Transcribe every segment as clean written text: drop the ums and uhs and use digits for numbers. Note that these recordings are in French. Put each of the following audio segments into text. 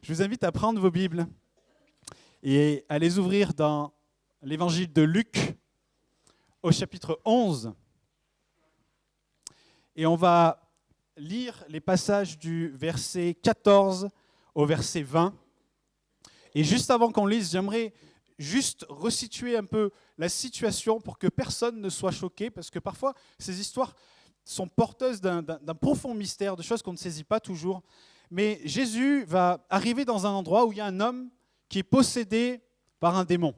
Je vous invite à prendre vos Bibles et à les ouvrir dans l'évangile de Luc au chapitre 11. Et on va lire les passages du verset 14 au verset 20. Et juste avant qu'on lise, j'aimerais juste resituer un peu la situation pour que personne ne soit choqué, parce que parfois, ces histoires sont porteuses d'un profond mystère, de choses qu'on ne saisit pas toujours. Mais Jésus va arriver dans un endroit où il y a un homme qui est possédé par un démon.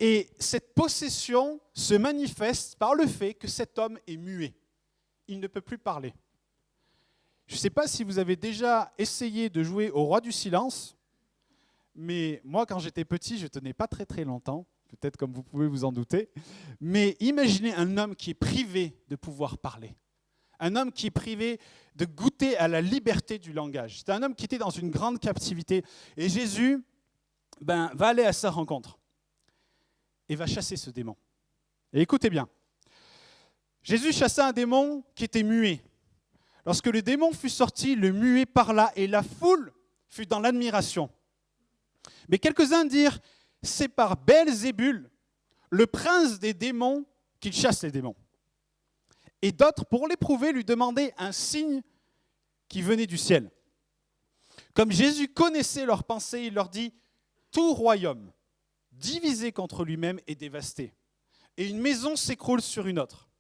Et cette possession se manifeste par le fait que cet homme est muet. Il ne peut plus parler. Je ne sais pas si vous avez déjà essayé de jouer au roi du silence, mais moi, quand j'étais petit, je ne tenais pas très très longtemps, peut-être comme vous pouvez vous en douter. Mais imaginez un homme qui est privé de pouvoir parler. Un homme qui est privé de goûter à la liberté du langage. C'était un homme qui était dans une grande captivité. Et Jésus va aller à sa rencontre et va chasser ce démon. Et écoutez bien. Jésus chassa un démon qui était muet. Lorsque le démon fut sorti, le muet parla et la foule fut dans l'admiration. Mais quelques-uns dirent, c'est par Belzébul, le prince des démons, qu'il chasse les démons. Et d'autres, pour l'éprouver, lui demandaient un signe qui venait du ciel. Comme Jésus connaissait leurs pensées, il leur dit, tout royaume divisé contre lui-même est dévasté, et une maison s'écroule sur une autre.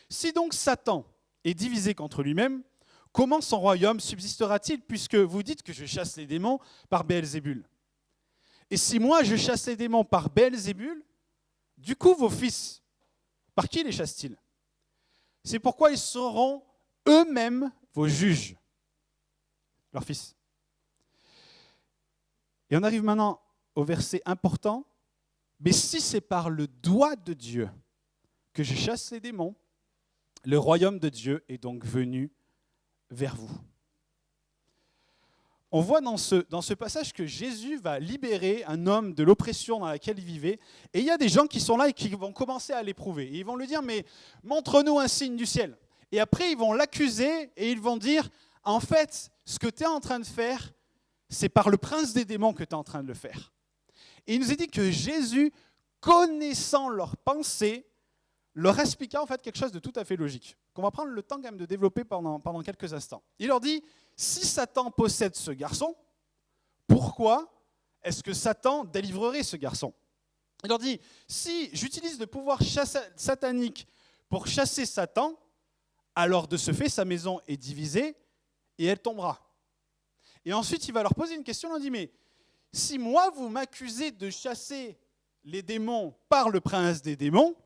Si donc Satan est divisé contre lui-même, comment son royaume subsistera-t-il, puisque vous dites que je chasse les démons par Belzébul? Et si moi je chasse les démons par Belzébul, du coup vos fils, par qui les chassent-ils? C'est pourquoi ils seront eux-mêmes vos juges, leurs fils. Et on arrive maintenant au verset important. Mais si c'est par le doigt de Dieu que je chasse les démons, le royaume de Dieu est donc venu vers vous. On voit dans ce passage que Jésus va libérer un homme de l'oppression dans laquelle il vivait. Et il y a des gens qui sont là et qui vont commencer à l'éprouver. Et ils vont lui dire, mais montre-nous un signe du ciel. Et après, ils vont l'accuser et ils vont dire, en fait, ce que tu es en train de faire, c'est par le prince des démons que tu es en train de le faire. Et il nous est dit que Jésus, connaissant leurs pensées, leur expliqua en fait quelque chose de tout à fait logique, qu'on va prendre le temps quand même de développer pendant quelques instants. Il leur dit, si Satan possède ce garçon, pourquoi est-ce que Satan délivrerait ce garçon? Il leur dit, si j'utilise le pouvoir satanique pour chasser Satan, alors de ce fait, sa maison est divisée et elle tombera. Et ensuite, il va leur poser une question, il leur dit, mais si moi, vous m'accusez de chasser les démons par le prince des démons,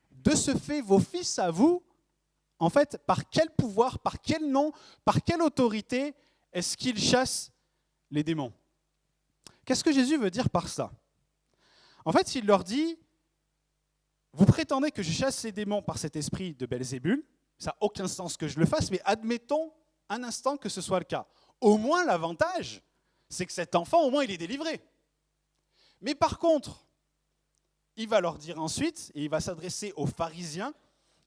de ce fait, vos fils à vous, en fait, par quel pouvoir, par quel nom, par quelle autorité est-ce qu'ils chassent les démons? Qu'est-ce que Jésus veut dire par ça? En fait, il leur dit, vous prétendez que je chasse les démons par cet esprit de Belzébul, ça n'a aucun sens que je le fasse, mais admettons un instant que ce soit le cas. Au moins, l'avantage, c'est que cet enfant, au moins, il est délivré. Mais par contre, il va leur dire ensuite, et il va s'adresser aux pharisiens,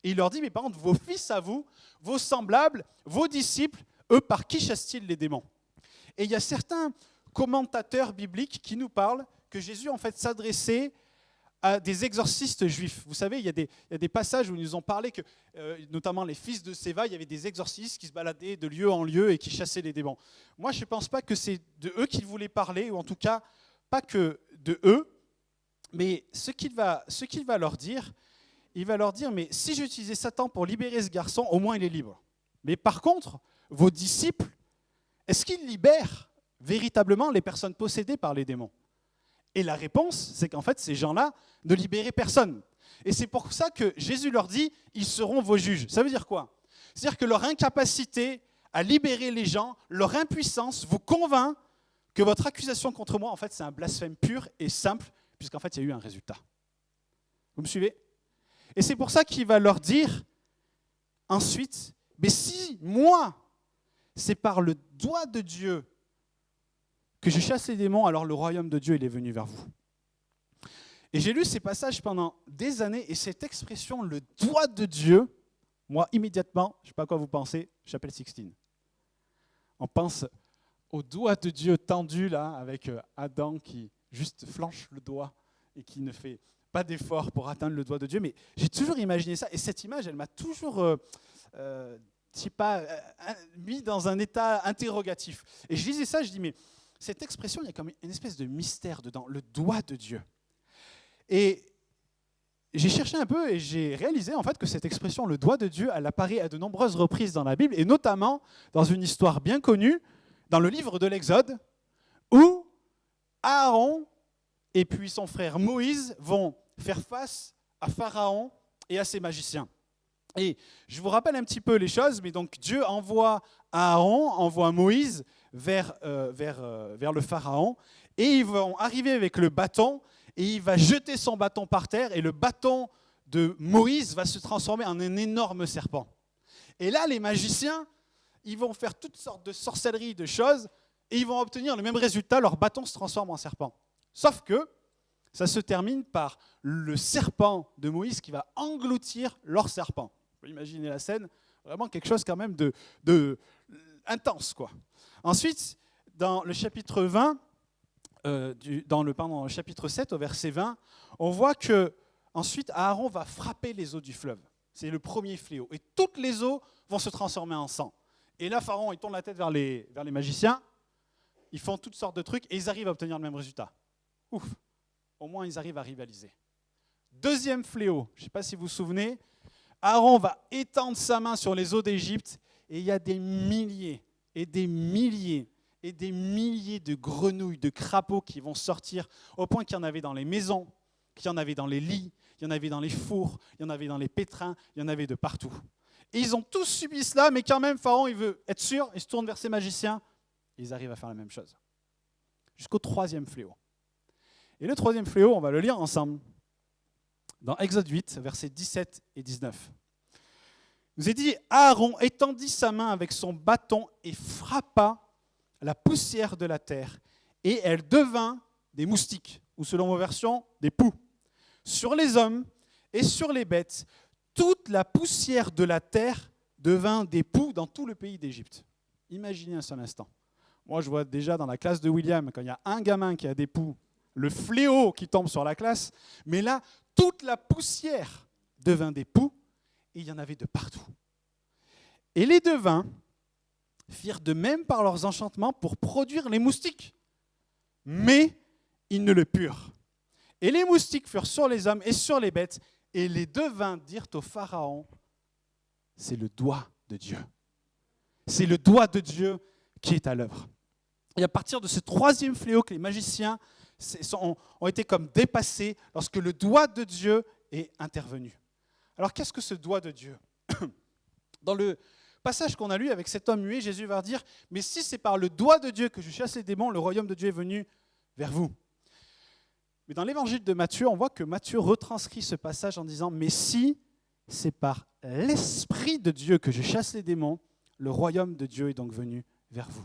et il leur dit, mais par contre, vos fils à vous, vos semblables, vos disciples, eux, par qui chassent-ils les démons? Et il y a certains commentateurs bibliques qui nous parlent que Jésus, en fait, s'adressait à des exorcistes juifs. Vous savez, il y a des passages où ils nous ont parlé que, notamment les fils de Séva, il y avait des exorcistes qui se baladaient de lieu en lieu et qui chassaient les démons. Moi, je ne pense pas que c'est de eux qu'il voulait parler, ou en tout cas, pas que de eux, mais ce qu'il va leur dire, il va leur dire, mais si j'utilisais Satan pour libérer ce garçon, au moins il est libre. Mais par contre, vos disciples, est-ce qu'ils libèrent véritablement les personnes possédées par les démons? Et la réponse, c'est qu'en fait, ces gens-là ne libéraient personne. Et c'est pour ça que Jésus leur dit, ils seront vos juges. Ça veut dire quoi? C'est-à-dire que leur incapacité à libérer les gens, leur impuissance vous convainc que votre accusation contre moi, en fait, c'est un blasphème pur et simple, puisqu'en fait, il y a eu un résultat. Vous me suivez? Et c'est pour ça qu'il va leur dire ensuite, mais si moi, c'est par le doigt de Dieu que je chasse les démons, alors le royaume de Dieu, il est venu vers vous. Et j'ai lu ces passages pendant des années, et cette expression, le doigt de Dieu, moi, immédiatement, je ne sais pas à quoi vous pensez, chapelle Sixtine. On pense au doigt de Dieu tendu, là, avec Adam qui juste flanche le doigt et qui ne fait pas d'effort pour atteindre le doigt de Dieu. Mais j'ai toujours imaginé ça. Et cette image, elle m'a toujours, je sais pas, mis dans un état interrogatif. Et je lisais ça, je dis, mais cette expression, il y a comme une espèce de mystère dedans, le doigt de Dieu. Et j'ai cherché un peu et j'ai réalisé en fait que cette expression, le doigt de Dieu, elle apparaît à de nombreuses reprises dans la Bible, et notamment dans une histoire bien connue, dans le livre de l'Exode, où Aaron et puis son frère Moïse vont faire face à Pharaon et à ses magiciens. Et je vous rappelle un petit peu les choses, mais donc Dieu envoie Aaron, envoie Moïse vers le Pharaon, et ils vont arriver avec le bâton, et il va jeter son bâton par terre, et le bâton de Moïse va se transformer en un énorme serpent. Et là, les magiciens, ils vont faire toutes sortes de sorcelleries, de choses, et ils vont obtenir le même résultat, leur bâton se transforme en serpent. Sauf que ça se termine par le serpent de Moïse qui va engloutir leur serpent. Vous pouvez imaginer la scène, vraiment quelque chose quand même de intense, quoi. Ensuite, dans le chapitre 20, dans le chapitre 7, au verset 20, on voit que ensuite Aaron va frapper les eaux du fleuve. C'est le premier fléau. Et toutes les eaux vont se transformer en sang. Et là, Pharaon, il tourne la tête vers les magiciens, ils font toutes sortes de trucs, et ils arrivent à obtenir le même résultat. Ouf, au moins ils arrivent à rivaliser. Deuxième fléau, je ne sais pas si vous vous souvenez, Aaron va étendre sa main sur les eaux d'Égypte, et il y a des milliers et des milliers et des milliers de grenouilles, de crapauds qui vont sortir, au point qu'il y en avait dans les maisons, qu'il y en avait dans les lits, il y en avait dans les fours, il y en avait dans les pétrins, il y en avait de partout. Et ils ont tous subi cela, mais quand même, Pharaon, il veut être sûr, il se tourne vers ses magiciens, et ils arrivent à faire la même chose. Jusqu'au troisième fléau. Et le troisième fléau, on va le lire ensemble, dans Exode 8, versets 17 et 19. Il nous est dit, Aaron étendit sa main avec son bâton et frappa la poussière de la terre, et elle devint des moustiques, ou selon vos versions, des poux. Sur les hommes et sur les bêtes, toute la poussière de la terre devint des poux dans tout le pays d'Égypte. Imaginez un seul instant. Moi, je vois déjà dans la classe de William, quand il y a un gamin qui a des poux, le fléau qui tombe sur la classe, mais là, toute la poussière devint des poux, et il y en avait de partout. Et les devins firent de même par leurs enchantements pour produire les moustiques. Mais ils ne le purent. Et les moustiques furent sur les hommes et sur les bêtes, et les devins dirent au Pharaon, c'est le doigt de Dieu. C'est le doigt de Dieu qui est à l'œuvre. Et à partir de ce troisième fléau que les magiciens ont été comme dépassés lorsque le doigt de Dieu est intervenu. Alors qu'est-ce que ce doigt de Dieu ? Dans le passage qu'on a lu avec cet homme muet, Jésus va dire, mais si c'est par le doigt de Dieu que je chasse les démons, le royaume de Dieu est venu vers vous. Mais dans l'évangile de Matthieu, on voit que Matthieu retranscrit ce passage en disant, mais si c'est par l'Esprit de Dieu que je chasse les démons, le royaume de Dieu est donc venu vers vous.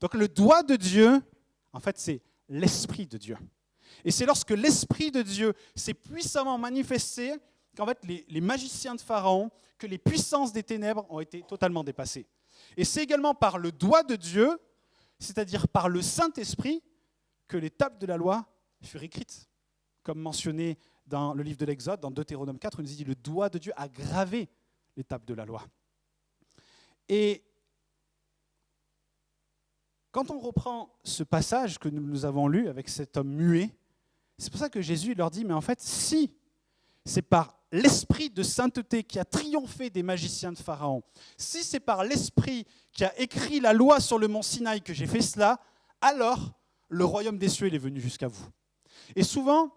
Donc le doigt de Dieu, en fait, c'est l'Esprit de Dieu. Et c'est lorsque l'Esprit de Dieu s'est puissamment manifesté qu'en fait, les magiciens de Pharaon, que les puissances des ténèbres ont été totalement dépassées. Et c'est également par le doigt de Dieu, c'est-à-dire par le Saint-Esprit, que les tables de la loi furent écrites. Comme mentionné dans le livre de l'Exode, dans Deutéronome 4, il nous dit « Le doigt de Dieu a gravé les tables de la loi ». Et quand on reprend ce passage que nous avons lu avec cet homme muet, c'est pour ça que Jésus leur dit, mais en fait, si c'est par l'esprit de sainteté qui a triomphé des magiciens de Pharaon, si c'est par l'esprit qui a écrit la loi sur le mont Sinaï que j'ai fait cela, alors le royaume des cieux il est venu jusqu'à vous. Et souvent,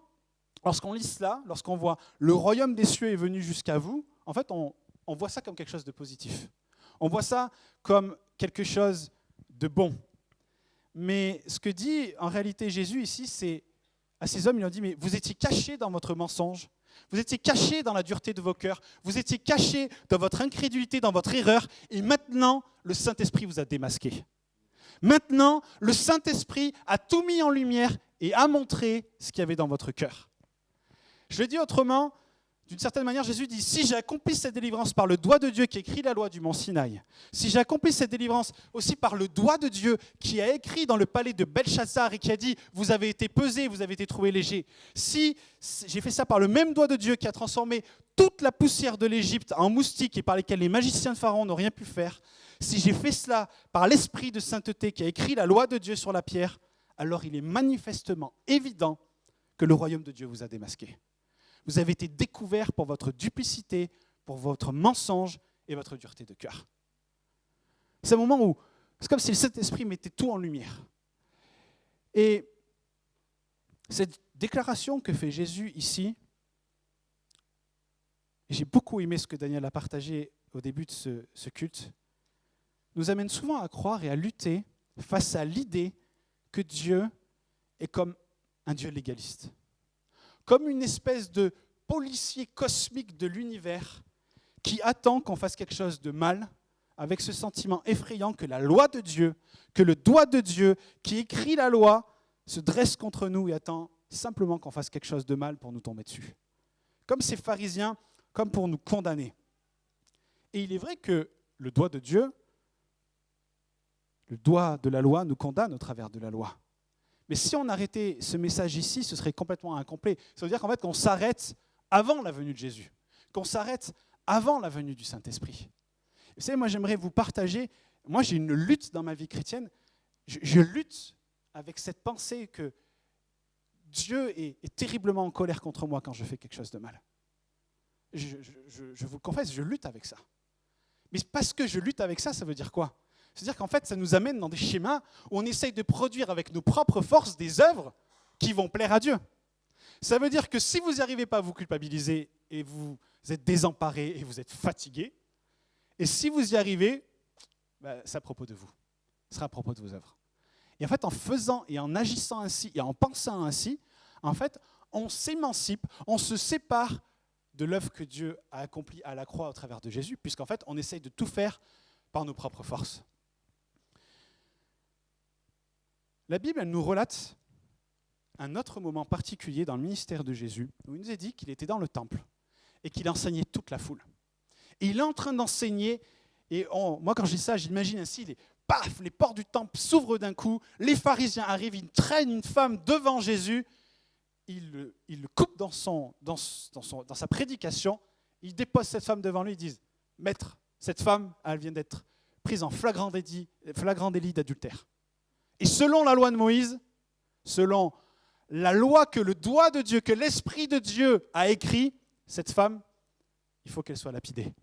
lorsqu'on lit cela, lorsqu'on voit le royaume des cieux est venu jusqu'à vous, en fait, on voit ça comme quelque chose de positif. On voit ça comme quelque chose de bon. Mais ce que dit en réalité Jésus ici, c'est à ces hommes, il leur dit, mais vous étiez cachés dans votre mensonge, vous étiez cachés dans la dureté de vos cœurs, vous étiez cachés dans votre incrédulité, dans votre erreur, et maintenant, le Saint-Esprit vous a démasqué. Maintenant, le Saint-Esprit a tout mis en lumière et a montré ce qu'il y avait dans votre cœur. Je le dis autrement, D'une certaine manière, Jésus dit, si j'ai accompli cette délivrance par le doigt de Dieu qui écrit la loi du mont Sinaï, si j'ai accompli cette délivrance aussi par le doigt de Dieu qui a écrit dans le palais de Belchassar et qui a dit, vous avez été pesés, vous avez été trouvés légers, si j'ai fait ça par le même doigt de Dieu qui a transformé toute la poussière de l'Égypte en moustiques et par lesquels les magiciens de Pharaon n'ont rien pu faire, si j'ai fait cela par l'esprit de sainteté qui a écrit la loi de Dieu sur la pierre, alors il est manifestement évident que le royaume de Dieu vous a démasqué. Vous avez été découverts pour votre duplicité, pour votre mensonge et votre dureté de cœur. C'est un moment où c'est comme si le Saint-Esprit mettait tout en lumière. Et cette déclaration que fait Jésus ici, et j'ai beaucoup aimé ce que Daniel a partagé au début de ce culte, nous amène souvent à croire et à lutter face à l'idée que Dieu est comme un Dieu légaliste. Comme une espèce de policier cosmique de l'univers qui attend qu'on fasse quelque chose de mal, avec ce sentiment effrayant que la loi de Dieu, que le doigt de Dieu qui écrit la loi, se dresse contre nous et attend simplement qu'on fasse quelque chose de mal pour nous tomber dessus. Comme ces pharisiens, comme pour nous condamner. Et il est vrai que le doigt de Dieu, le doigt de la loi nous condamne au travers de la loi. Mais si on arrêtait ce message ici, ce serait complètement incomplet. Ça veut dire qu'en fait, qu'on s'arrête avant la venue de Jésus, qu'on s'arrête avant la venue du Saint-Esprit. Vous savez, moi, j'aimerais vous partager, moi, j'ai une lutte dans ma vie chrétienne, je lutte avec cette pensée que Dieu est terriblement en colère contre moi quand je fais quelque chose de mal. Je vous le confesse, je lutte avec ça. Mais parce que je lutte avec ça, ça veut dire quoi ? C'est-à-dire qu'en fait, ça nous amène dans des schémas où on essaye de produire avec nos propres forces des œuvres qui vont plaire à Dieu. Ça veut dire que si vous n'y arrivez pas à vous culpabiliser et vous êtes désemparé et vous êtes fatigué, et si vous y arrivez, c'est à propos de vous. Ce sera à propos de vos œuvres. Et en fait, en faisant et en agissant ainsi et en pensant ainsi, en fait, on s'émancipe, on se sépare de l'œuvre que Dieu a accomplie à la croix au travers de Jésus, puisqu'en fait, on essaye de tout faire par nos propres forces. La Bible, elle nous relate un autre moment particulier dans le ministère de Jésus, où il nous est dit qu'il était dans le temple et qu'il enseignait toute la foule. Et il est en train d'enseigner, et moi quand je dis ça, j'imagine ainsi, les portes du temple s'ouvrent d'un coup, les pharisiens arrivent, ils traînent une femme devant Jésus, ils le coupent dans sa prédication, ils déposent cette femme devant lui, ils disent « Maître, cette femme, elle vient d'être prise en flagrant délit d'adultère. » Et selon la loi de Moïse, selon la loi que le doigt de Dieu, que l'Esprit de Dieu a écrit, cette femme, il faut qu'elle soit lapidée.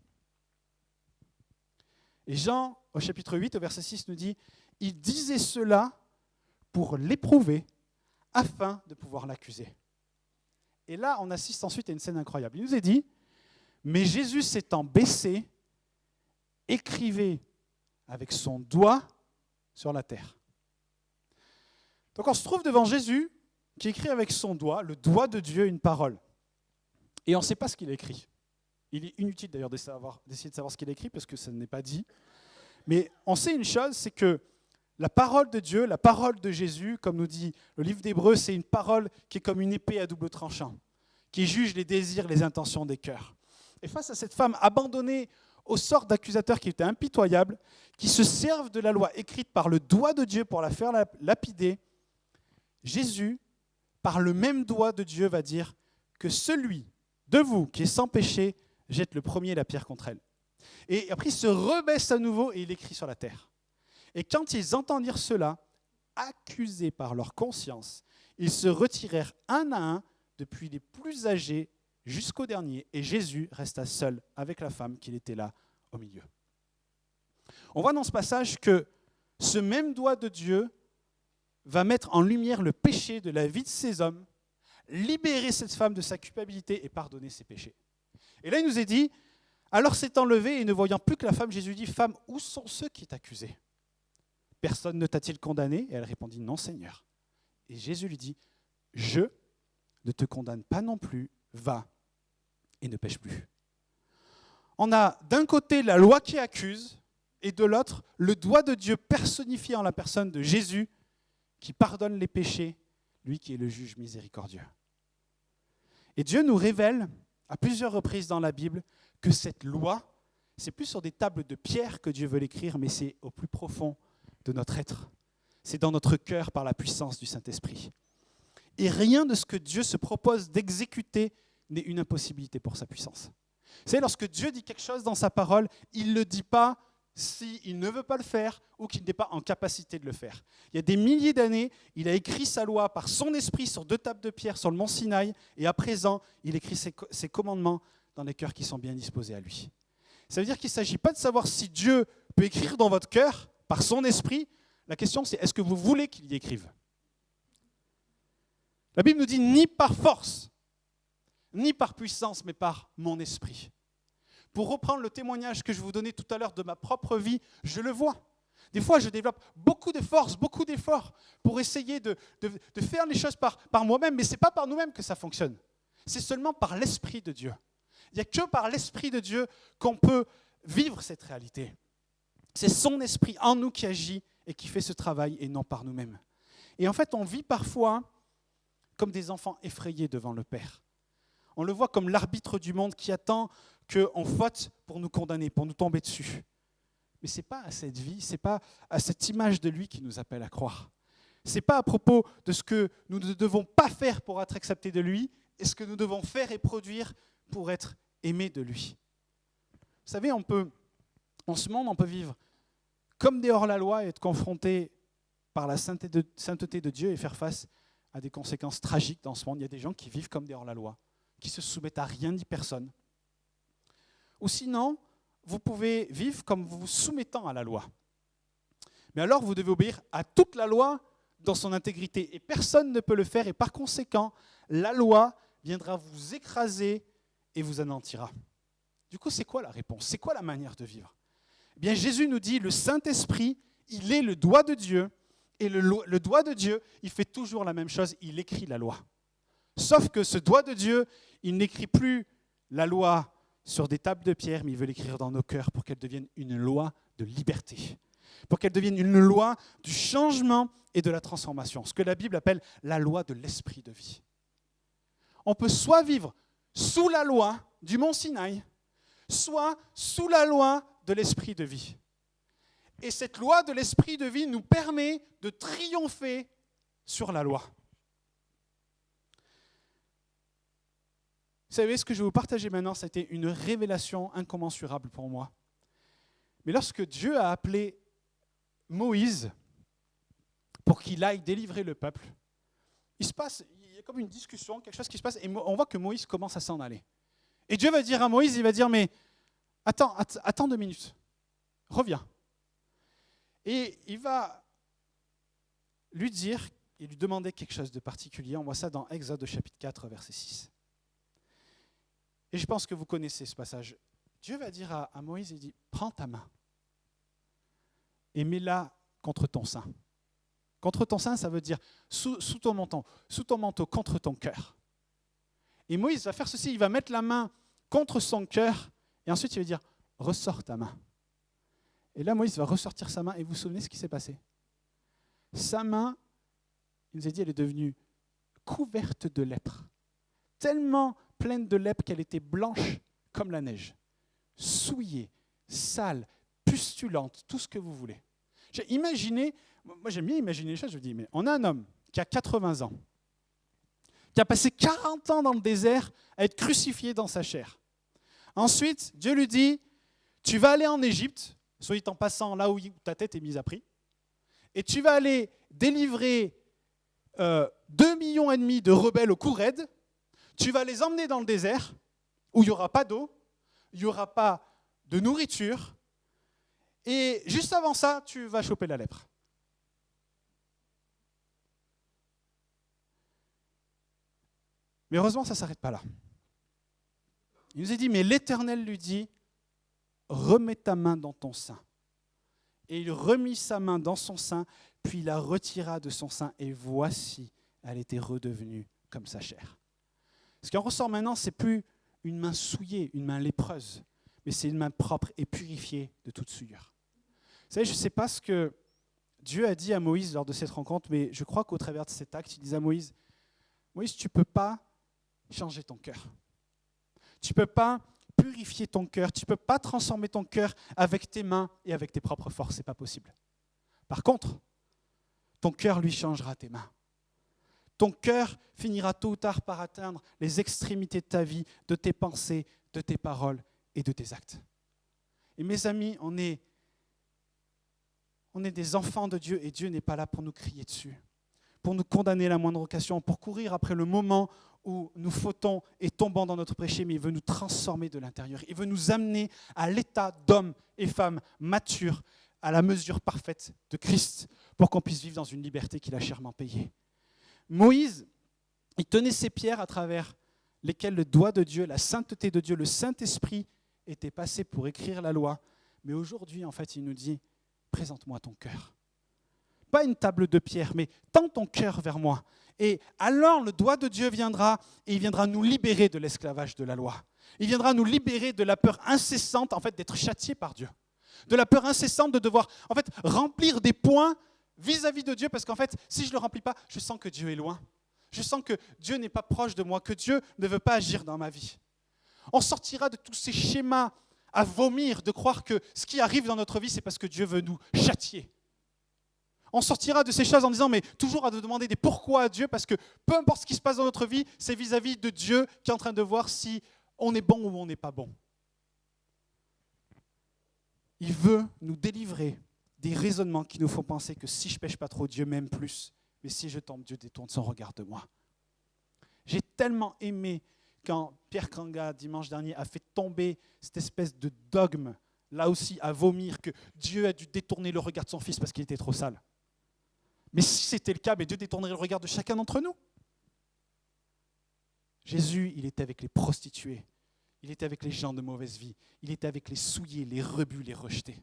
Et Jean, au chapitre 8, au verset 6, nous dit « Il disait cela pour l'éprouver, afin de pouvoir l'accuser. » Et là, on assiste ensuite à une scène incroyable. Il nous est dit « Mais Jésus s'étant baissé, écrivait avec son doigt sur la terre. » Donc on se trouve devant Jésus qui écrit avec son doigt, le doigt de Dieu, une parole. Et on ne sait pas ce qu'il a écrit. Il est inutile d'ailleurs d'essayer de savoir ce qu'il a écrit parce que ça n'est pas dit. Mais on sait une chose, c'est que la parole de Dieu, la parole de Jésus, comme nous dit le livre d'Hébreux, c'est une parole qui est comme une épée à double tranchant, qui juge les désirs, les intentions des cœurs. Et face à cette femme abandonnée aux sortes d'accusateurs qui étaient impitoyables, qui se servent de la loi écrite par le doigt de Dieu pour la faire lapider, Jésus, par le même doigt de Dieu, va dire que celui de vous qui est sans péché jette le premier la pierre contre elle. Et après, il se rebaisse à nouveau et il écrit sur la terre. Et quand ils entendirent cela, accusés par leur conscience, ils se retirèrent un à un, depuis les plus âgés jusqu'au dernier. Et Jésus resta seul avec la femme qui était là au milieu. On voit dans ce passage que ce même doigt de Dieu va mettre en lumière le péché de la vie de ces hommes, libérer cette femme de sa culpabilité et pardonner ses péchés. Et là, il nous est dit, alors s'étant levé et ne voyant plus que la femme, Jésus dit, « Femme, où sont ceux qui t'accusaient ? Personne ne t'a-t-il condamné ?» Et elle répondit, « Non, Seigneur. » Et Jésus lui dit, « Je ne te condamne pas non plus, va et ne pêche plus. » On a d'un côté la loi qui accuse et de l'autre le doigt de Dieu personnifié en la personne de Jésus qui pardonne les péchés, lui qui est le juge miséricordieux. Et Dieu nous révèle à plusieurs reprises dans la Bible que cette loi, c'est plus sur des tables de pierre que Dieu veut l'écrire, mais c'est au plus profond de notre être. C'est dans notre cœur par la puissance du Saint-Esprit. Et rien de ce que Dieu se propose d'exécuter n'est une impossibilité pour sa puissance. Vous savez, lorsque Dieu dit quelque chose dans sa parole, il ne le dit pas s'il ne veut pas le faire ou qu'il n'est pas en capacité de le faire. Il y a des milliers d'années, il a écrit sa loi par son esprit sur 2 tables de pierre sur le mont Sinaï, et à présent, il écrit ses commandements dans les cœurs qui sont bien disposés à lui. Ça veut dire qu'il ne s'agit pas de savoir si Dieu peut écrire dans votre cœur par son esprit. La question, c'est est-ce que vous voulez qu'il y écrive ? La Bible nous dit ni par force, ni par puissance, mais par mon esprit. Pour reprendre le témoignage que je vous donnais tout à l'heure de ma propre vie, je le vois. Des fois, je développe beaucoup de force, beaucoup d'efforts pour essayer de faire les choses par moi-même, mais ce n'est pas par nous-mêmes que ça fonctionne. C'est seulement par l'Esprit de Dieu. Il n'y a que par l'Esprit de Dieu qu'on peut vivre cette réalité. C'est son Esprit en nous qui agit et qui fait ce travail et non par nous-mêmes. Et en fait, on vit parfois comme des enfants effrayés devant le Père. On le voit comme l'arbitre du monde qui attend qu'on faute pour nous condamner, pour nous tomber dessus. Mais ce n'est pas à cette vie, ce n'est pas à cette image de lui qui nous appelle à croire. Ce n'est pas à propos de ce que nous ne devons pas faire pour être acceptés de lui et ce que nous devons faire et produire pour être aimés de lui. Vous savez, en ce monde, on peut vivre comme des hors-la-loi et être confronté par la sainteté de Dieu et faire face à des conséquences tragiques dans ce monde. Il y a des gens qui vivent comme des hors-la-loi, qui se soumettent à rien ni personne. Ou sinon, vous pouvez vivre comme vous vous soumettant à la loi. Mais alors, vous devez obéir à toute la loi dans son intégrité. Et personne ne peut le faire. Et par conséquent, la loi viendra vous écraser et vous anéantira. Du coup, c'est quoi la réponse ? C'est quoi la manière de vivre ? Eh bien, Jésus nous dit, le Saint-Esprit, il est le doigt de Dieu. Et le doigt de Dieu, il fait toujours la même chose, il écrit la loi. Sauf que ce doigt de Dieu, il n'écrit plus la loi sur des tables de pierre, mais il veut l'écrire dans nos cœurs pour qu'elle devienne une loi de liberté, pour qu'elle devienne une loi du changement et de la transformation, ce que la Bible appelle la loi de l'esprit de vie. On peut soit vivre sous la loi du mont Sinaï, soit sous la loi de l'esprit de vie. Et cette loi de l'esprit de vie nous permet de triompher sur la loi. Vous savez, ce que je vais vous partager maintenant, ça a été une révélation incommensurable pour moi. Mais lorsque Dieu a appelé Moïse pour qu'il aille délivrer le peuple, il y a comme une discussion, quelque chose qui se passe, et on voit que Moïse commence à s'en aller. Et Dieu va dire à Moïse, il va dire, mais attends 2 minutes, reviens. Et il va lui dire et lui demander quelque chose de particulier. On voit ça dans Exode chapitre 4, verset 6. Et je pense que vous connaissez ce passage. Dieu va dire à Moïse, il dit, prends ta main et mets-la contre ton sein. Contre ton sein, ça veut dire sous ton manteau, contre ton cœur. Et Moïse va faire ceci, il va mettre la main contre son cœur et ensuite il va dire, ressors ta main. Et là, Moïse va ressortir sa main et vous vous souvenez ce qui s'est passé ? Sa main, il nous a dit, elle est devenue couverte de lèpre. Tellement pleine de lèpre qu'elle était blanche comme la neige. Souillée, sale, pustulante, tout ce que vous voulez. Moi j'aime bien imaginer les choses, je me dis, mais on a un homme qui a 80 ans, qui a passé 40 ans dans le désert à être crucifié dans sa chair. Ensuite, Dieu lui dit, tu vas aller en Égypte, soit en passant là où ta tête est mise à prix, et tu vas aller délivrer 2,5 millions de rebelles au cou raide, tu vas les emmener dans le désert, où il n'y aura pas d'eau, il n'y aura pas de nourriture, et juste avant ça, tu vas choper la lèpre. Mais heureusement, ça ne s'arrête pas là. Il nous est dit, mais l'Éternel lui dit, remets ta main dans ton sein. Et il remit sa main dans son sein, puis il la retira de son sein, et voici, elle était redevenue comme sa chair. Ce qui en ressort maintenant, ce n'est plus une main souillée, une main lépreuse, mais c'est une main propre et purifiée de toute souillure. Vous savez, je ne sais pas ce que Dieu a dit à Moïse lors de cette rencontre, mais je crois qu'au travers de cet acte, il disait à Moïse, Moïse, tu ne peux pas changer ton cœur. Tu ne peux pas purifier ton cœur, tu ne peux pas transformer ton cœur avec tes mains et avec tes propres forces, ce n'est pas possible. Par contre, ton cœur, lui, changera tes mains. Ton cœur finira tôt ou tard par atteindre les extrémités de ta vie, de tes pensées, de tes paroles et de tes actes. Et mes amis, on est des enfants de Dieu et Dieu n'est pas là pour nous crier dessus, pour nous condamner à la moindre occasion, pour courir après le moment où nous fautons et tombons dans notre péché, mais il veut nous transformer de l'intérieur. Il veut nous amener à l'état d'hommes et femmes matures, à la mesure parfaite de Christ, pour qu'on puisse vivre dans une liberté qu'il a chèrement payée. Moïse, il tenait ces pierres à travers lesquelles le doigt de Dieu, la sainteté de Dieu, le Saint-Esprit était passé pour écrire la loi. Mais aujourd'hui, en fait, il nous dit, présente-moi ton cœur. Pas une table de pierre, mais tends ton cœur vers moi. Et alors le doigt de Dieu viendra et il viendra nous libérer de l'esclavage de la loi. Il viendra nous libérer de la peur incessante, en fait, d'être châtié par Dieu. De la peur incessante de devoir, en fait, remplir des points vis-à-vis de Dieu, parce qu'en fait, si je ne le remplis pas, je sens que Dieu est loin. Je sens que Dieu n'est pas proche de moi, que Dieu ne veut pas agir dans ma vie. On sortira de tous ces schémas à vomir, de croire que ce qui arrive dans notre vie, c'est parce que Dieu veut nous châtier. On sortira de ces choses en disant, mais toujours à demander des pourquoi à Dieu, parce que peu importe ce qui se passe dans notre vie, c'est vis-à-vis de Dieu qui est en train de voir si on est bon ou on n'est pas bon. Il veut nous délivrer des raisonnements qui nous font penser que si je ne pêche pas trop, Dieu m'aime plus. Mais si je tombe, Dieu détourne son regard de moi. J'ai tellement aimé quand Pierre Kanga, dimanche dernier, a fait tomber cette espèce de dogme, là aussi à vomir, que Dieu a dû détourner le regard de son fils parce qu'il était trop sale. Mais si c'était le cas, Dieu détournerait le regard de chacun d'entre nous. Jésus, il était avec les prostituées, il était avec les gens de mauvaise vie, il était avec les souillés, les rebus, les rejetés.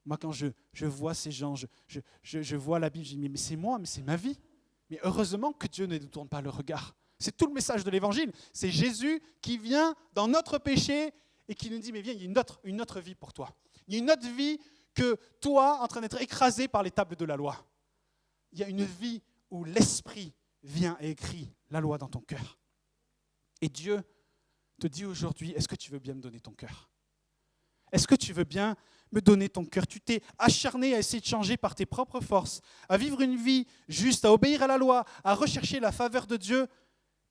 Moi, quand je vois ces gens, je vois la Bible, je dis, mais c'est moi, mais c'est ma vie. Mais heureusement que Dieu ne détourne pas le regard. C'est tout le message de l'Évangile. C'est Jésus qui vient dans notre péché et qui nous dit, mais viens, il y a une autre vie pour toi. Il y a une autre vie que toi, en train d'être écrasé par les tables de la loi. Il y a une vie où l'Esprit vient et écrit la loi dans ton cœur. Et Dieu te dit aujourd'hui, est-ce que tu veux bien me donner ton cœur ? Est-ce que tu veux bien me donner ton cœur ? Tu t'es acharné à essayer de changer par tes propres forces, à vivre une vie juste, à obéir à la loi, à rechercher la faveur de Dieu.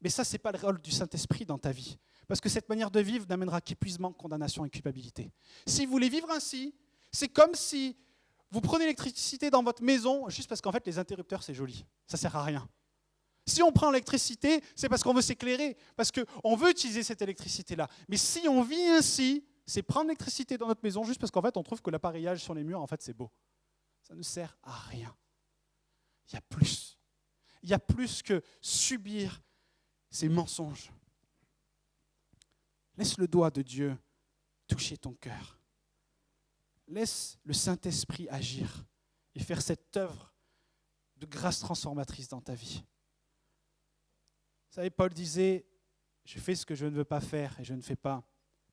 Mais ça, ce n'est pas le rôle du Saint-Esprit dans ta vie. Parce que cette manière de vivre n'amènera qu'épuisement, condamnation et culpabilité. Si vous voulez vivre ainsi, c'est comme si vous prenez l'électricité dans votre maison juste parce qu'en fait, les interrupteurs, c'est joli. Ça ne sert à rien. Si on prend l'électricité, c'est parce qu'on veut s'éclairer, parce qu'on veut utiliser cette électricité-là. Mais si on vit ainsi, c'est prendre l'électricité dans notre maison juste parce qu'en fait, on trouve que l'appareillage sur les murs, en fait, c'est beau. Ça ne sert à rien. Il y a plus. Il y a plus que subir ces mensonges. Laisse le doigt de Dieu toucher ton cœur. Laisse le Saint-Esprit agir et faire cette œuvre de grâce transformatrice dans ta vie. Vous savez, Paul disait, je fais ce que je ne veux pas faire et je ne fais pas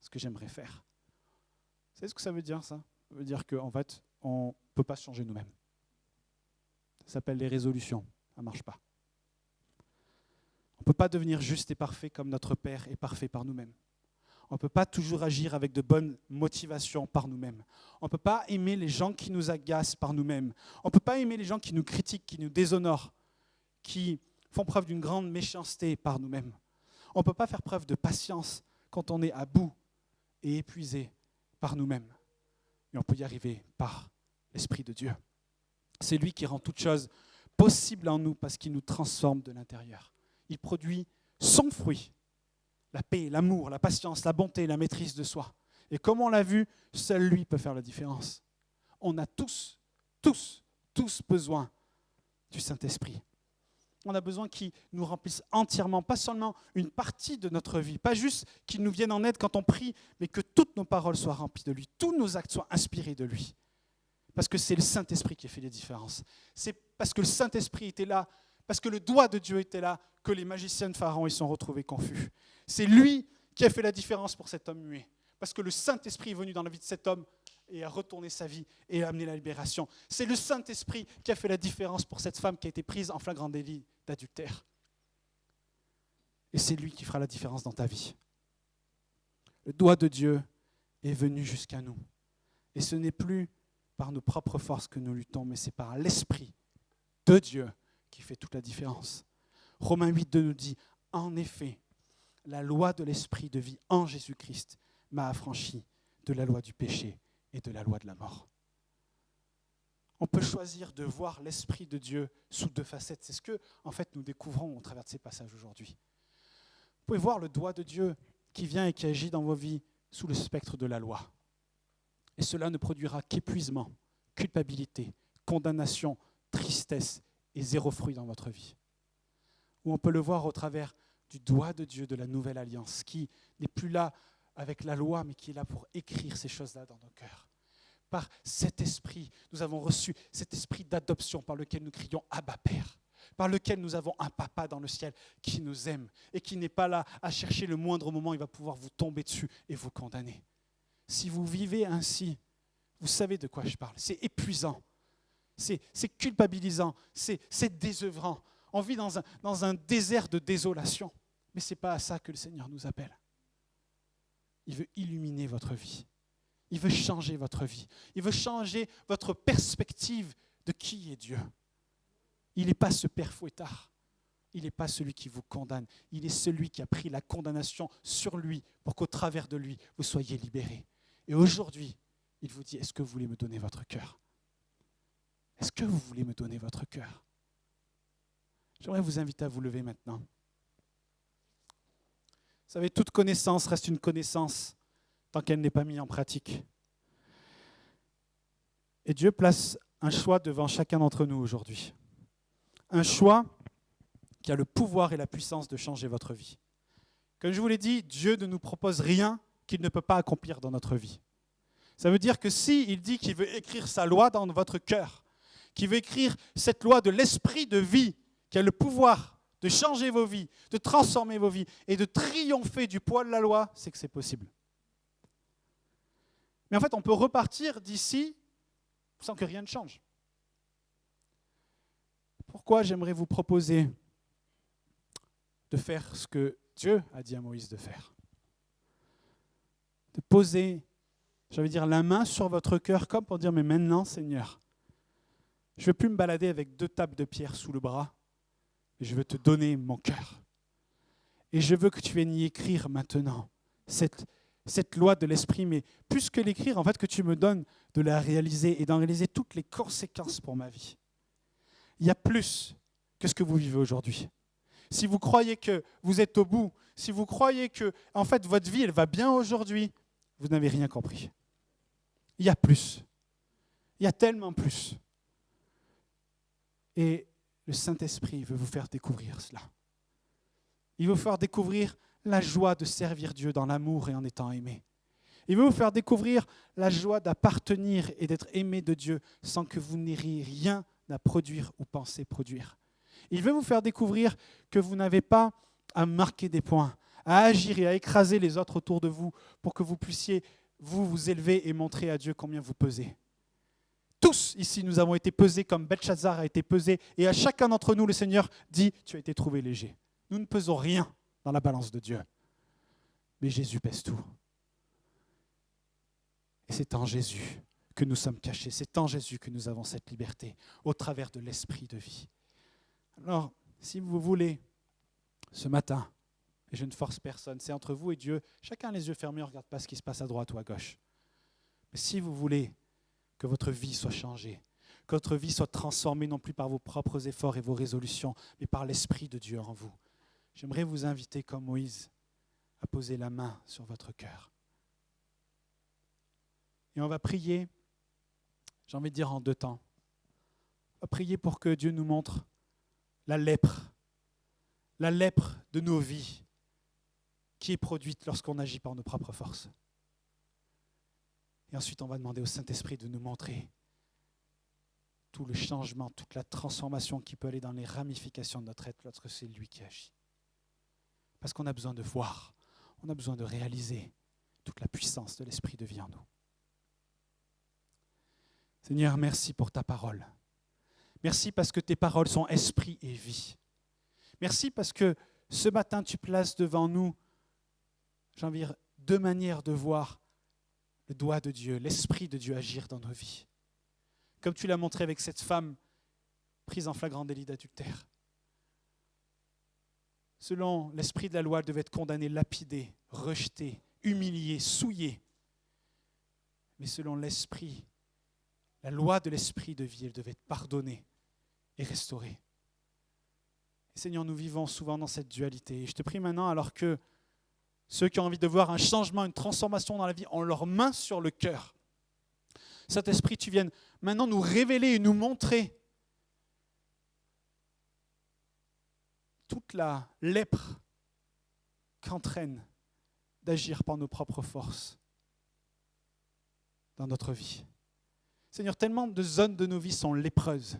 ce que j'aimerais faire. Vous savez ce que ça veut dire, ça ? Ça veut dire qu'en fait, on ne peut pas se changer nous-mêmes. Ça s'appelle les résolutions. Ça ne marche pas. On ne peut pas devenir juste et parfait comme notre Père est parfait par nous-mêmes. On ne peut pas toujours agir avec de bonnes motivations par nous-mêmes. On ne peut pas aimer les gens qui nous agacent par nous-mêmes. On ne peut pas aimer les gens qui nous critiquent, qui nous déshonorent, qui font preuve d'une grande méchanceté par nous-mêmes. On ne peut pas faire preuve de patience quand on est à bout et épuisé par nous-mêmes. Mais on peut y arriver par l'Esprit de Dieu. C'est lui qui rend toute chose possible en nous parce qu'il nous transforme de l'intérieur. Il produit son fruit. La paix, l'amour, la patience, la bonté, la maîtrise de soi. Et comme on l'a vu, seul lui peut faire la différence. On a tous besoin du Saint-Esprit. On a besoin qu'il nous remplisse entièrement, pas seulement une partie de notre vie, pas juste qu'il nous vienne en aide quand on prie, mais que toutes nos paroles soient remplies de lui, tous nos actes soient inspirés de lui. Parce que c'est le Saint-Esprit qui a fait les différences. C'est parce que le Saint-Esprit était là, parce que le doigt de Dieu était là, que les magiciens de Pharaon ils sont retrouvés confus. C'est lui qui a fait la différence pour cet homme muet. Parce que le Saint-Esprit est venu dans la vie de cet homme et a retourné sa vie et a amené la libération. C'est le Saint-Esprit qui a fait la différence pour cette femme qui a été prise en flagrant délit d'adultère. Et c'est lui qui fera la différence dans ta vie. Le doigt de Dieu est venu jusqu'à nous. Et ce n'est plus par nos propres forces que nous luttons, mais c'est par l'Esprit de Dieu qui fait toute la différence. Romains 8,2 nous dit, en effet, la loi de l'Esprit de vie en Jésus-Christ m'a affranchi de la loi du péché et de la loi de la mort. On peut choisir de voir l'Esprit de Dieu sous deux facettes. C'est ce que, en fait, nous découvrons au travers de ces passages aujourd'hui. Vous pouvez voir le doigt de Dieu qui vient et qui agit dans vos vies sous le spectre de la loi. Et cela ne produira qu'épuisement, culpabilité, condamnation, tristesse et zéro fruit dans votre vie. Ou on peut le voir au travers du doigt de Dieu de la nouvelle alliance, qui n'est plus là avec la loi, mais qui est là pour écrire ces choses-là dans nos cœurs. Par cet esprit, nous avons reçu cet esprit d'adoption par lequel nous crions « Abba Père », par lequel nous avons un papa dans le ciel qui nous aime et qui n'est pas là à chercher le moindre moment, il va pouvoir vous tomber dessus et vous condamner. Si vous vivez ainsi, vous savez de quoi je parle. C'est épuisant, c'est culpabilisant, c'est désœuvrant. On vit dans un désert de désolation, mais ce n'est pas à ça que le Seigneur nous appelle. Il veut illuminer votre vie. Il veut changer votre vie. Il veut changer votre perspective de qui est Dieu. Il n'est pas ce père fouettard. Il n'est pas celui qui vous condamne. Il est celui qui a pris la condamnation sur lui pour qu'au travers de lui, vous soyez libérés. Et aujourd'hui, il vous dit, est-ce que vous voulez me donner votre cœur? Est-ce que vous voulez me donner votre cœur? J'aimerais vous inviter à vous lever maintenant. Vous savez, toute connaissance reste une connaissance tant qu'elle n'est pas mise en pratique. Et Dieu place un choix devant chacun d'entre nous aujourd'hui. Un choix qui a le pouvoir et la puissance de changer votre vie. Comme je vous l'ai dit, Dieu ne nous propose rien qu'il ne peut pas accomplir dans notre vie. Ça veut dire que s'il dit qu'il veut écrire sa loi dans votre cœur, qu'il veut écrire cette loi de l'esprit de vie, qui a le pouvoir de changer vos vies, de transformer vos vies et de triompher du poids de la loi, c'est que c'est possible. Mais en fait, on peut repartir d'ici sans que rien ne change. Pourquoi j'aimerais vous proposer de faire ce que Dieu a dit à Moïse de faire? De poser, la main sur votre cœur comme pour dire, mais maintenant, Seigneur, je ne veux plus me balader avec 2 tables de pierre sous le bras, mais je veux te donner mon cœur. Et je veux que tu viennes y écrire maintenant cette loi de l'esprit, mais plus que l'écrire, en fait, que tu me donnes de la réaliser et d'en réaliser toutes les conséquences pour ma vie. Il y a plus que ce que vous vivez aujourd'hui. Si vous croyez que vous êtes au bout, si vous croyez que, en fait, votre vie, elle va bien aujourd'hui, vous n'avez rien compris. Il y a plus. Il y a tellement plus. Et le Saint-Esprit veut vous faire découvrir cela. Il veut vous faire découvrir la joie de servir Dieu dans l'amour et en étant aimé. Il veut vous faire découvrir la joie d'appartenir et d'être aimé de Dieu sans que vous n'ayez rien à produire ou penser produire. Il veut vous faire découvrir que vous n'avez pas à marquer des points, à agir et à écraser les autres autour de vous pour que vous puissiez vous élever et montrer à Dieu combien vous pesez. Tous ici, nous avons été pesés comme Belshazzar a été pesé et à chacun d'entre nous, le Seigneur dit, tu as été trouvé léger. Nous ne pesons rien dans la balance de Dieu. Mais Jésus pèse tout. Et c'est en Jésus que nous sommes cachés. C'est en Jésus que nous avons cette liberté, au travers de l'esprit de vie. Alors, si vous voulez, ce matin, et je ne force personne, c'est entre vous et Dieu, chacun les yeux fermés, on ne regarde pas ce qui se passe à droite ou à gauche. Mais si vous voulez que votre vie soit changée, que votre vie soit transformée non plus par vos propres efforts et vos résolutions, mais par l'Esprit de Dieu en vous, j'aimerais vous inviter, comme Moïse, à poser la main sur votre cœur. Et on va prier, j'ai envie de dire en 2 temps. On va prier pour que Dieu nous montre la lèpre de nos vies qui est produite lorsqu'on agit par nos propres forces. Et ensuite, on va demander au Saint-Esprit de nous montrer tout le changement, toute la transformation qui peut aller dans les ramifications de notre être lorsque c'est lui qui agit. Parce qu'on a besoin de voir, on a besoin de réaliser toute la puissance de l'Esprit de vie en nous. Seigneur, merci pour ta parole. Merci parce que tes paroles sont esprit et vie. Merci parce que ce matin, tu places devant nous, j'ai envie de dire, deux manières de voir le doigt de Dieu, l'Esprit de Dieu agir dans nos vies. Comme tu l'as montré avec cette femme prise en flagrant délit d'adultère. Selon l'esprit de la loi, elle devait être condamnée, lapidée, rejetée, humiliée, souillée. Mais selon l'esprit, la loi de l'esprit de vie, elle devait être pardonnée et restaurée. Et Seigneur, nous vivons souvent dans cette dualité. Et je te prie maintenant, alors que ceux qui ont envie de voir un changement, une transformation dans la vie, ont leurs mains sur le cœur. Saint-Esprit, tu viennes maintenant nous révéler et nous montrer toute la lèpre qu'entraîne d'agir par nos propres forces dans notre vie. Seigneur, tellement de zones de nos vies sont lépreuses,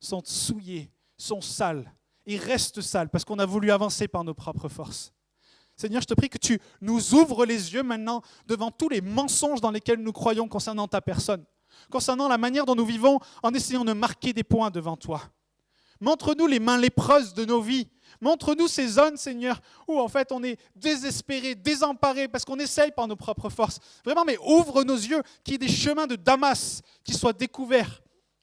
sont souillées, sont sales, et restent sales parce qu'on a voulu avancer par nos propres forces. Seigneur, je te prie que tu nous ouvres les yeux maintenant devant tous les mensonges dans lesquels nous croyons concernant ta personne, concernant la manière dont nous vivons en essayant de marquer des points devant toi. Montre-nous les mains lépreuses de nos vies. Montre-nous ces zones, Seigneur, où en fait on est désespéré, désemparé, parce qu'on essaye par nos propres forces. Vraiment, mais ouvre nos yeux, qu'il y ait des chemins de Damas qui soient découverts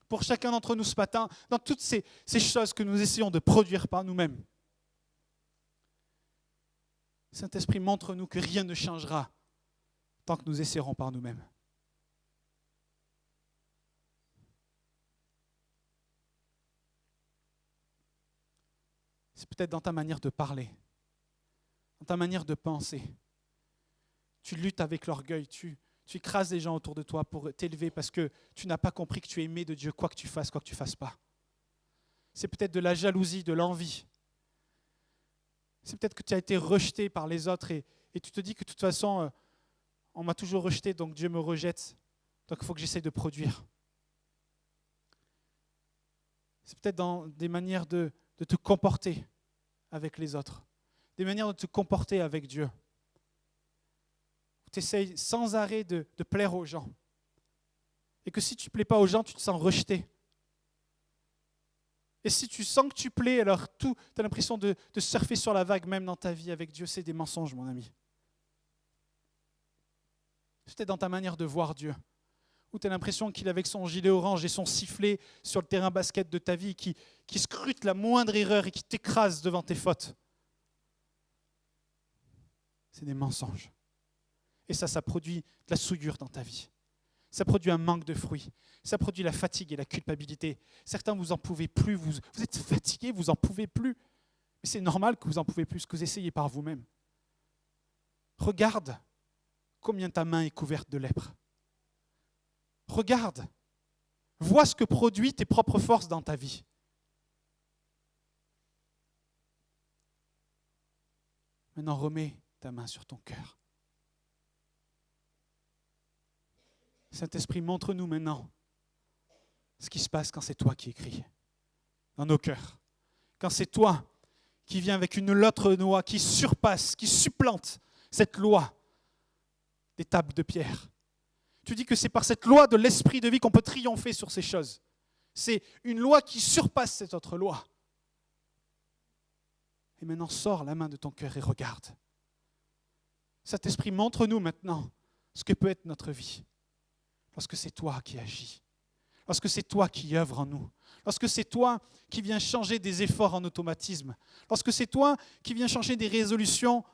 pour chacun d'entre nous ce matin, dans toutes ces choses que nous essayons de produire par nous-mêmes. Saint-Esprit, montre-nous que rien ne changera tant que nous essaierons par nous-mêmes. C'est peut-être dans ta manière de parler, dans ta manière de penser. Tu luttes avec l'orgueil, tu écrases les gens autour de toi pour t'élever parce que tu n'as pas compris que tu es aimé de Dieu, quoi que tu fasses pas. C'est peut-être de la jalousie, de l'envie. C'est peut-être que tu as été rejeté par les autres et tu te dis que de toute façon, on m'a toujours rejeté, donc Dieu me rejette. Donc il faut que j'essaie de produire. C'est peut-être dans des manières de te comporter avec les autres, des manières de te comporter avec Dieu. Tu essayes sans arrêt de plaire aux gens. Et que si tu ne plais pas aux gens, tu te sens rejeté. Et si tu sens que tu plais, alors tu as l'impression de surfer sur la vague même dans ta vie avec Dieu. C'est des mensonges, mon ami. C'est peut-être dans ta manière de voir Dieu, où tu as l'impression qu'il est avec son gilet orange et son sifflet sur le terrain basket de ta vie, qui scrute la moindre erreur et qui t'écrase devant tes fautes. C'est des mensonges. Et ça produit de la souillure dans ta vie. Ça produit un manque de fruits. Ça produit la fatigue et la culpabilité. Certains, vous n'en pouvez plus. Vous êtes fatigués, vous n'en pouvez plus. Mais c'est normal que vous n'en pouvez plus, que vous essayez par vous-même. Regarde combien ta main est couverte de lèpre. Regarde. Vois ce que produit tes propres forces dans ta vie. Maintenant, remets ta main sur ton cœur. Saint-Esprit, montre-nous maintenant ce qui se passe quand c'est toi qui écris dans nos cœurs. Quand c'est toi qui viens avec une autre loi qui surpasse, qui supplante cette loi des tables de pierre. Tu dis que c'est par cette loi de l'esprit de vie qu'on peut triompher sur ces choses. C'est une loi qui surpasse cette autre loi. Et maintenant, sors la main de ton cœur et regarde. Saint-Esprit, montre-nous maintenant ce que peut être notre vie. Lorsque c'est toi qui agis, lorsque c'est toi qui œuvres en nous, lorsque c'est toi qui viens changer des efforts en automatisme, lorsque c'est toi qui viens changer des résolutions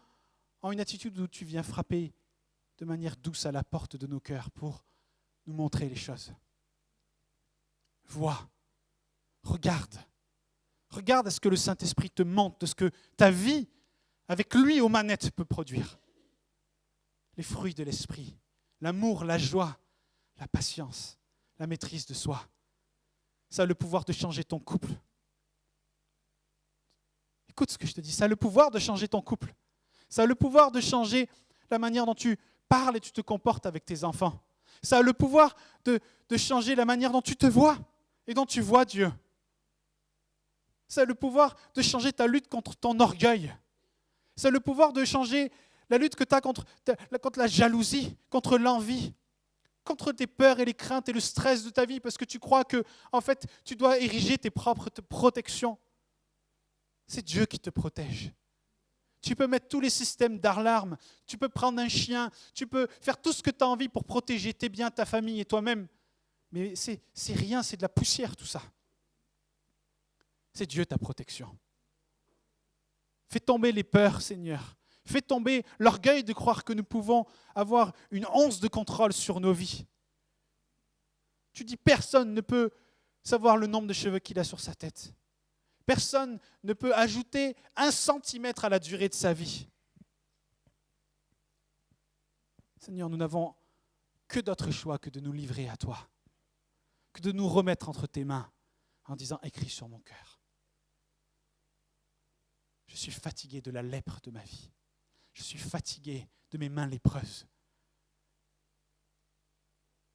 en une attitude où tu viens frapper de manière douce à la porte de nos cœurs pour nous montrer les choses. Vois, regarde à ce que le Saint-Esprit te montre, de ce que ta vie, avec lui aux manettes, peut produire. Les fruits de l'Esprit, l'amour, la joie, la patience, la maîtrise de soi. Ça a le pouvoir de changer ton couple. Écoute ce que je te dis, ça a le pouvoir de changer ton couple. Ça a le pouvoir de changer la manière dont tu parles et tu te comportes avec tes enfants. Ça a le pouvoir de changer la manière dont tu te vois et dont tu vois Dieu. Ça a le pouvoir de changer ta lutte contre ton orgueil. Ça a le pouvoir de changer la lutte que tu as contre la jalousie, contre l'envie, contre tes peurs et les craintes et le stress de ta vie parce que tu crois que, en fait, tu dois ériger tes propres protections. C'est Dieu qui te protège. Tu peux mettre tous les systèmes d'alarme, tu peux prendre un chien, tu peux faire tout ce que tu as envie pour protéger tes biens, ta famille et toi-même. Mais c'est rien, c'est de la poussière tout ça. C'est Dieu ta protection. Fais tomber les peurs, Seigneur. Fais tomber l'orgueil de croire que nous pouvons avoir une once de contrôle sur nos vies. Tu dis personne ne peut savoir le nombre de cheveux qu'il a sur sa tête. Personne ne peut ajouter 1 centimètre à la durée de sa vie. Seigneur, nous n'avons que d'autre choix que de nous livrer à toi, que de nous remettre entre tes mains en disant « Écris sur mon cœur ». Je suis fatigué de la lèpre de ma vie. Je suis fatigué de mes mains lépreuses.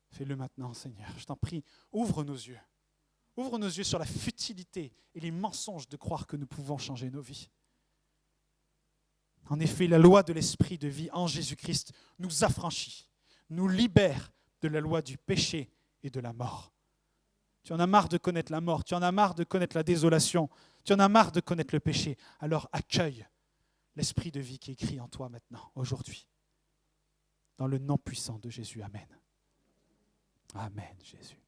Fais-le maintenant, Seigneur. Je t'en prie, ouvre nos yeux. Ouvre nos yeux sur la futilité et les mensonges de croire que nous pouvons changer nos vies. En effet, la loi de l'esprit de vie en Jésus-Christ nous affranchit, nous libère de la loi du péché et de la mort. Tu en as marre de connaître la mort, tu en as marre de connaître la désolation, tu en as marre de connaître le péché. Alors accueille l'esprit de vie qui est écrit en toi maintenant, aujourd'hui. Dans le nom puissant de Jésus. Amen. Amen, Jésus.